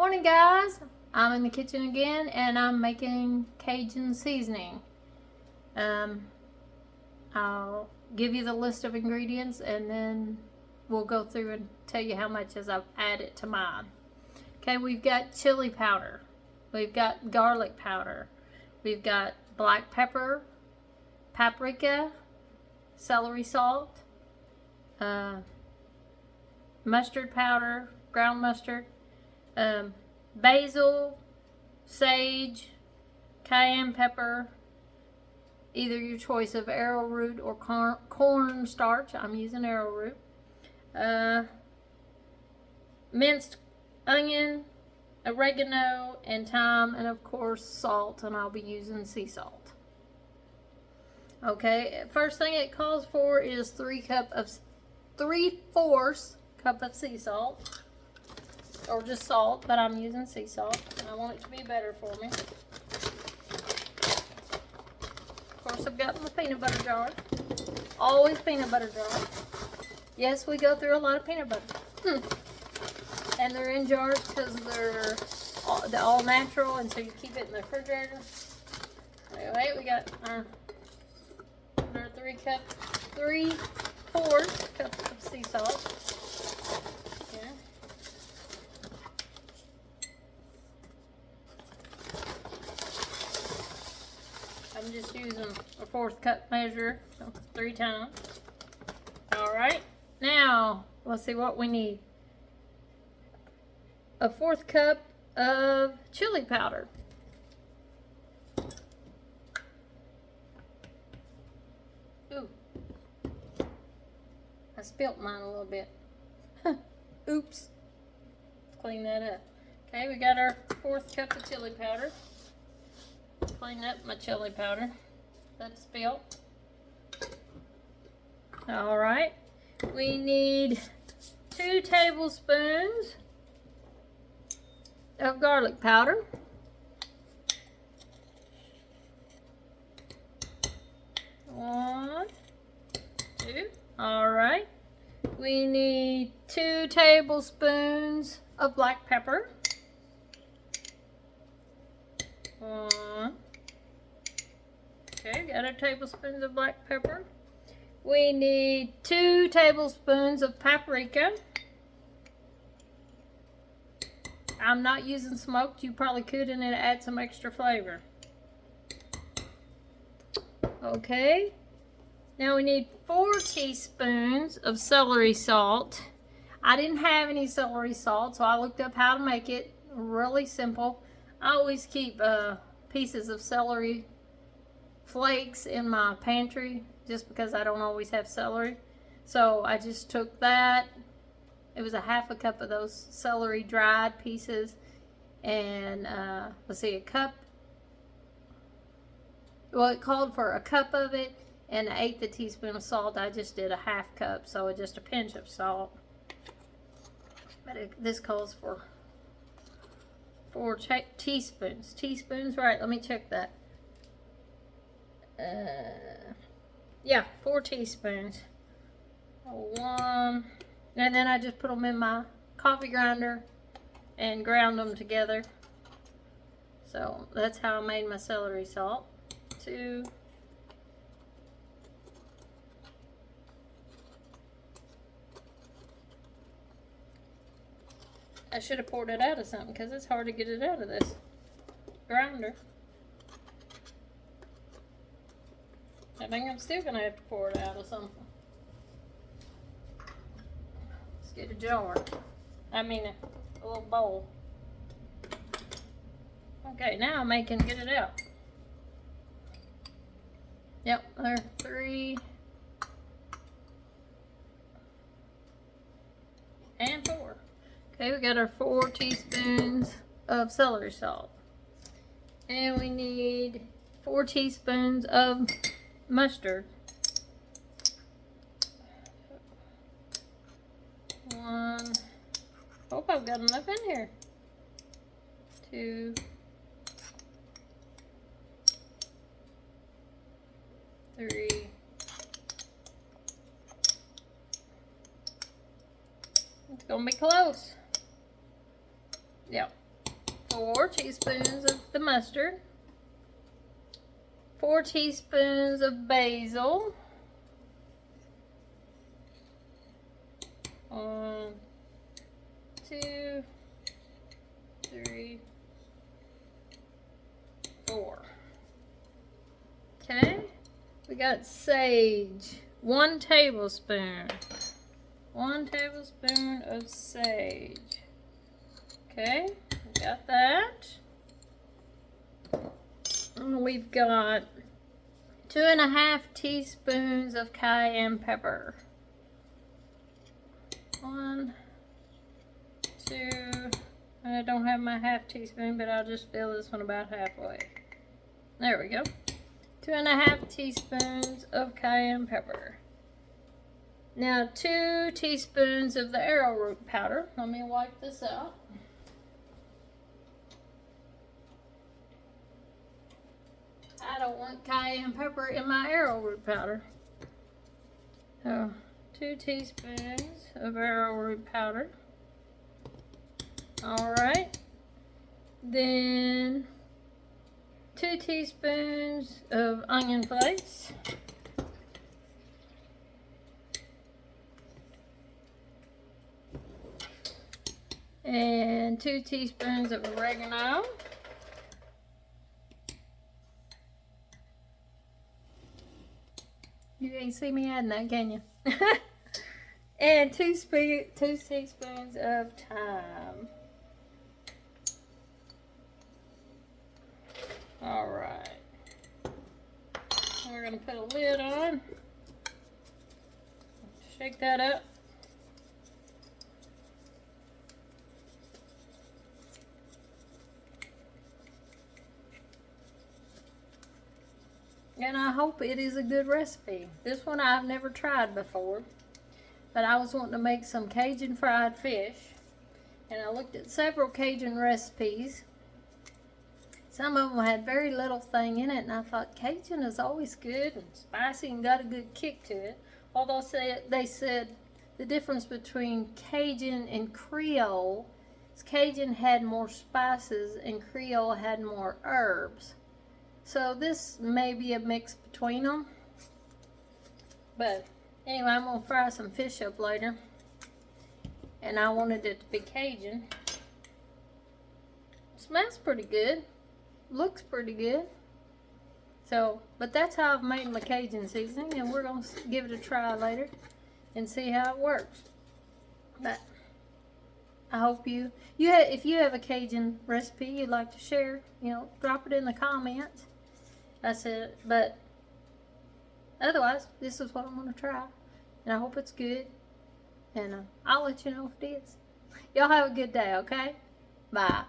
Morning, guys. I'm in the kitchen again and I'm making Cajun seasoning. I'll give you the list of ingredients and then we'll go through and tell you how much as I've added to mine. Okay, we've got chili powder, we've got garlic powder, we've got black pepper, paprika, celery salt, mustard powder, ground mustard, basil, sage, cayenne pepper, either your choice of arrowroot or corn starch. I'm using arrowroot. Minced onion, oregano, and thyme, and of course salt, and I'll be using sea salt. Okay, first thing it calls for is 3/4 cup of sea salt, or just salt, but I'm using sea salt. I want it to be better for me. Of course, I've got my peanut butter jar. Always peanut butter jar. Yes, we go through a lot of peanut butter. And they're in jars because they're all natural, and so you keep it in the refrigerator. Anyway, we got our 3/4 cup of sea salt. Yeah. I'm just using a 1/4 cup measure, so 3 times. All right, now let's see what we need. A 1/4 cup of chili powder. Ooh, I spilt mine a little bit. Oops. Clean that up. Okay, we got our 1/4 cup of chili powder. Clean up my chili powder. That's spilt. All right, we need 2 tablespoons of garlic powder. One, 2. All right. We need 2 tablespoons of black pepper. 1. Okay, got our tablespoons of black pepper. We need 2 tablespoons of paprika. I'm not using smoked. You probably could, and it add some extra flavor. Okay. Now we need 4 teaspoons of celery salt. I didn't have any celery salt, so I looked up how to make it. Really simple. I always keep pieces of celery flakes in my pantry just because I don't always have celery. So I just took that. It was a 1/2 cup of those celery dried pieces, and let's see, a cup. Well, it called for a cup of it and 1/8 teaspoon of salt. I just did a 1/2 cup, so just a pinch of salt. But this calls for 4 teaspoons. Teaspoons, right? Let me check that. Yeah, 4 teaspoons. 1, and then I just put them in my coffee grinder and ground them together. So that's how I made my celery salt. 2. I should have poured it out of something because it's hard to get it out of this grinder. I think I'm still gonna have to pour it out of something. Let's get a jar. I mean a little bowl. Okay, now I can get it out. Yep, there are 3 and 4. Okay, we got our 4 teaspoons of celery salt. And we need 4 teaspoons of mustard. 1. Hope I've got enough in here. 2. 3. It's gonna be close. Yep. 4 teaspoons of the mustard, 4 teaspoons of basil, 1, 2, 3, 4. Okay, we got sage, 1 tablespoon. 1 tablespoon of sage. Okay, we got that. And we've got 2½ teaspoons of cayenne pepper. 1, 2. I don't have my ½ teaspoon, but I'll just fill this one about halfway. There we go. 2½ teaspoons of cayenne pepper. Now 2 teaspoons of the arrowroot powder. Let me wipe this out. I don't want cayenne pepper in my arrowroot powder. So 2 teaspoons of arrowroot powder. Alright. Then 2 teaspoons of onion flakes. And 2 teaspoons of oregano. You can't see me adding that, can you? And 2 teaspoons of thyme. Alright. We're going to put a lid on. Shake that up. And I hope it is a good recipe. This one I've never tried before. But I was wanting to make some Cajun fried fish. And I looked at several Cajun recipes. Some of them had very little thing in it. And I thought Cajun is always good and spicy and got a good kick to it. Although they said the difference between Cajun and Creole is Cajun had more spices and Creole had more herbs. So this may be a mix between them. But anyway, I'm going to fry some fish up later. And I wanted it to be Cajun. Smells pretty good. Looks pretty good. So, but that's how I've made my Cajun seasoning. And we're going to give it a try later. And see how it works. But I hope if you have a Cajun recipe you'd like to share, drop it in the comments. That's it. But otherwise, this is what I'm going to try. And I hope it's good. And I'll let you know if it is. Y'all have a good day, okay? Bye.